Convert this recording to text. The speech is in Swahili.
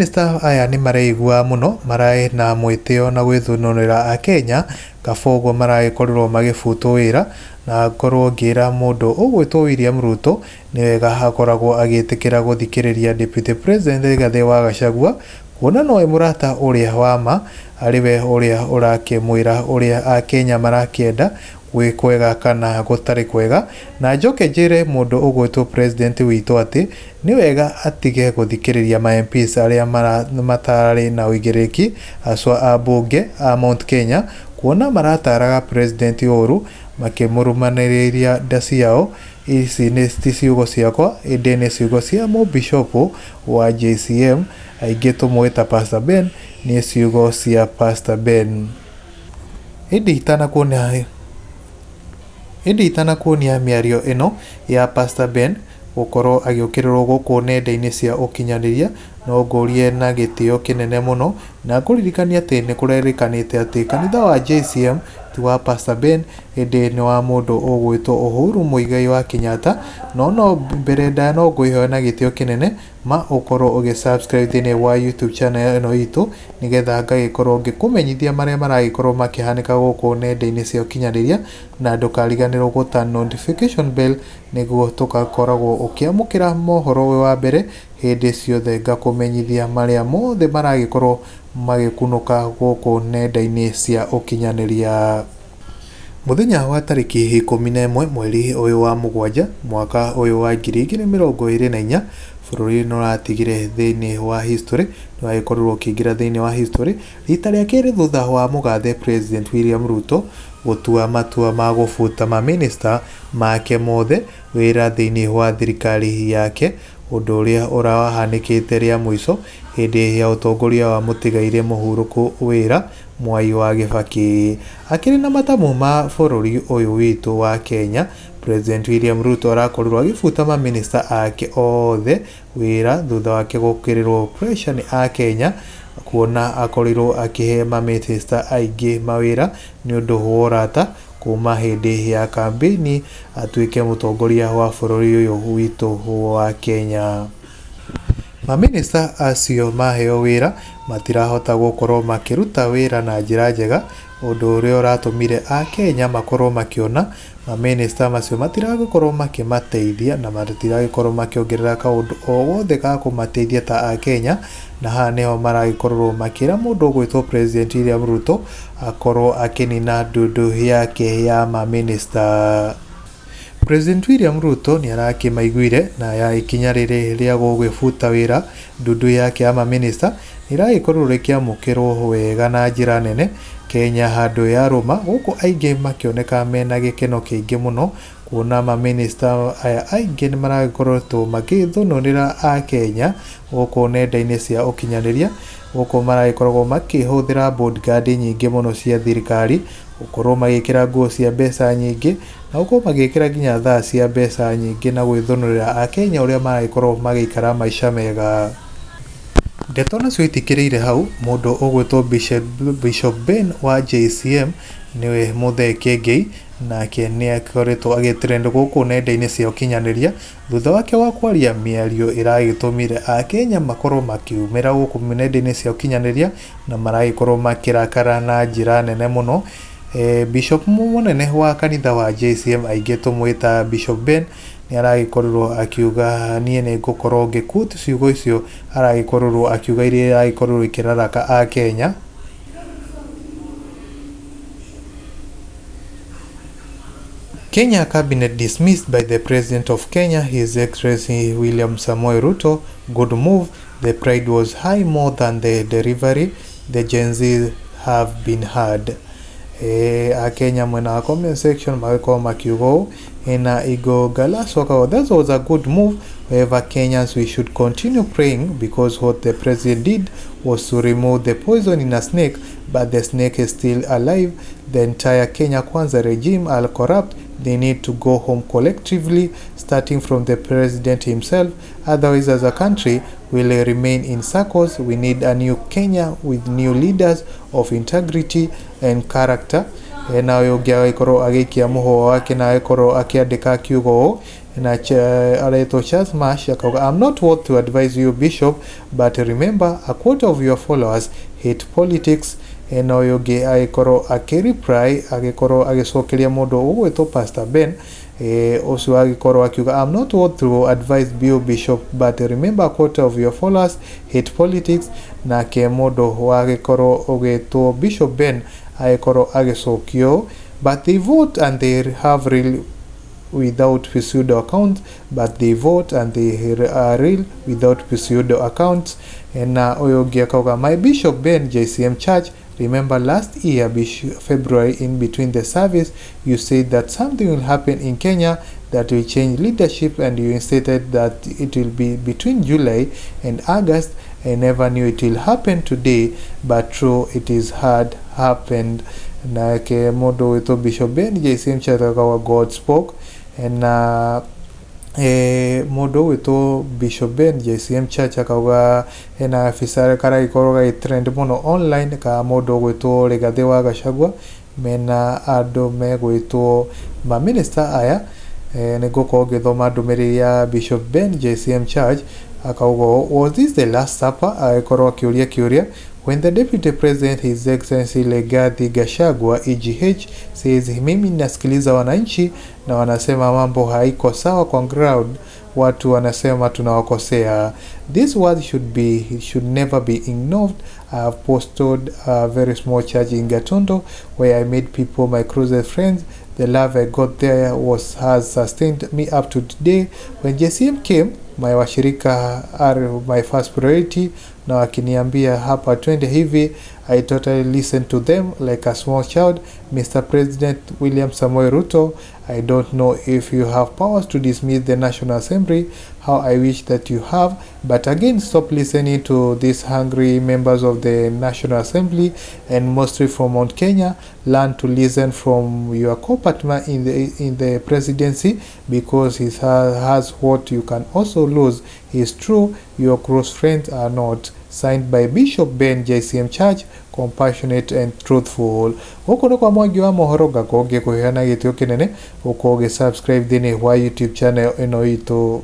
Minister aya ni maraigua muno marai na mwitio na gwithununira a Kenya kabogo marai korirwo magibutwo wira na korwo ngira mundu ugwitwo William Ruto ni wega akoragwo agitikira guthikiriria Deputy President Rigathi wa Gachagua kuona no murata uria wama ariwe uria urakimwira uria a Kenya marakienda kwega kana gutari kwega na njoke njire mundu ugwitwo president witu ati ni wega atige guthikiriria ma MPs aria matari na uigiriki aswa abunge a Mount Kenya kuona marataraga president uru makimurumaniriria ndasi yao. Ici ni ciugo ciakwa indi ni ciugo cia mubishopu wa JCM aingi tumwita Pastor Ben, ni ciugo cia Pastor Ben. Indi itana kuonia miario ino ya Pastor Ben gukorwo agiukirirwo guku nenda-ini cia ukinyaniria no ngurie na gitio kinene muno na kuririkania ati ni kurerikanite ati kanitha wa JCM ti wa Pastor Ben indi ni wa mundu ugwitwo Uhuru Muigai wa Kenyatta no mbere nda no ngwihoya na gitio kinene ma ukorwo ugisubscribe thini wa YouTube channel ino itu nigetha ngagikorwo ngikumenyithia maria maragikorwo makihanika guku nenda-ini cia ukinyaniria na ndukariganirwo guta notification bell niguo tugakoragwo ukiamukira mohoro wa mbere hindi ciothe ngakumenyithia maria mothe maragikorwo magikunuka guku nenda-ini cia ukinyaniria. Muthenya wa tariki 11 mweri uyu wa mugwanja mwaka uyu wa 2024 bururi no ratigire thini wa history no agikorwo kigira thini wa history rita ria keri thutha wa mugathe President William Ruto gutua matua ma gufuta ma minister make mothe wira thini wa thirikari yake undu uria urahanikite ria mwiso hindi ya utongoria wa mutigaire muhuruku wira Mwai wa Gibaki. Akiri na matamu ma bururi uyu witu wa Kenya, President William Ruto arakorirwo agifuta ma minister ake othe wira thutha wake gukiriruo pressure ni a Kenya kuona akorirwo akihe ma minister aingi mawira ni undu worata kuma hindi ya kambini atuike mutongoria wa bururi uyu witu wa Kenya. Maminista acio maheo wira matirahota gukorwo makiruta wira na njira njega undu uria uratumire a Kenya makorwo makiona maminista macio matiragikorwo makimateithia na matiragikorwo makiongerera kaundu o wothe ga kumateithia ta a Kenya na ha niho maragikorwo makira mundu gwitwo President William Ruto akorwo akinina ndundu yake ya maminista. President William Ruto ni arakimaiguire na ya ikinya riri ria gugwifuta wira ndundu yake ya minister iragikorwo rikiamukirwo wega na njira nene Kenya handu ya Roma guku aingi makioneka mena gikeno kiingi muno kuona ma minister aya aingi ni maragikorwo to magithununira a Kenya guku nenda-ini cia ukinyaniria guku maragikorwo makihuthira bodyguard nyingi muno cia thirikari gukorwo magikira nguo cia mbeca nyingi na gukorwo magikira nginya thaa cia mbeca nyingi na gwithunurira a Kenya uria maragikorwo magikara maisha mega. Ndeto nacio itikiriire hau mundu ugwitwo Bishop Ben wa JCM niwe muthii Kiengei nake ni akoretwo agitrend guku nenda-ini cia ukinyaniria thutha wake wa kwaria miario iragitumire a Kenya makorwo makiumira guku nenda-ini cia ukinyaniria na maragikorwo makirakara na njira nene muno. Bishop munene wa kanitha wa JCM aingi tumwita Bishop Ben ni aragikorwo akiuga nie ni gukorwo ngikuti ciugo icio aragikorwo akiuga iria aragikorwo ikiraraka a Kenya. Kenya cabinet dismissed by the President of Kenya, His Excellency William Samoei Ruto. Good move. The pride was high more than the delivery. The Gen Z have been heard. A Kenya mwena wa comment section magiko makiugo ina igo galaswaka. That was a good move. However, Kenyans, we should continue praying because what the president did was to remove the poison in a snake, but the snake is still alive. The entire Kenya Kwanza regime are corrupt. They need to go home collectively, starting from the president himself. Otherwise, as a country, will remain in circles. We need a new Kenya with new leaders of integrity and character. Na yo gya ikoro agikia muho wake na ikoro akiandika kiugo na areto Charles Mash akauga, I'm not worth to advise you Bishop, but remember a quarter of your followers hate politics. Eno yoge aikoro akireply agikoro agicokeria mundu ugwitwo Pastor Ben ucio agikoro akiuga, I'm not worth to advise you Bishop, but remember a quarter of your followers hate politics. Nake mundu wagikoro ugwitwo Bishop Ben agikoro agicokio, but they vote and they have real without pseudo accounts, but they vote and they are real without pseudo accounts. And oyogi akauga, my Bishop Ben JCM Church, remember last year February, in between the service, you said that something will happen in Kenya that will change leadership, and you stated that it will be between July and August. I never knew it will happen today, but true, it is happened. Na ke modo with Bishop Ben JCM Church akawa God spoke. And modo with Bishop Ben JCM Church akauga ena afisa kara ikoroga trend mono online ka modo with Rigathi wa Gachagua mena ado megwitwo ma minister aya negoko githoma ndumiriri ya Bishop Ben JCM Church akauga, was this the last supper? Akoro kiuria when the Deputy President His Excellency Rigathi Gachagua EGH says mimi nasikiliza wananchi na wanasema mambo haiko sawa kwa ground, watu wanasema tunawakosea. This word should never be ignored. I have posted a very small church in Gatondo where I made people my closest friends. The love I got there has sustained me up to today. When JCM came, my washirika are my first priority. Na wakiniambia hapa twende hivi, I totally listened to them like a small child. Mr. President William Samoei Ruto, I don't know if you have powers to dismiss the National Assembly. How I wish that you have. But again, stop listening to these hungry members of the National Assembly, and mostly from Mount Kenya. Learn to listen from your co-partner in the presidency, because he has what you can also lose. It's true, your close friends are not. Signed by Bishop Ben JCM Church, compassionate and truthful. Huko ni kwa mwangi wa mohoro gakoge kuheana gitio kinene ukoge subscribe thini wa YouTube channel ino itu.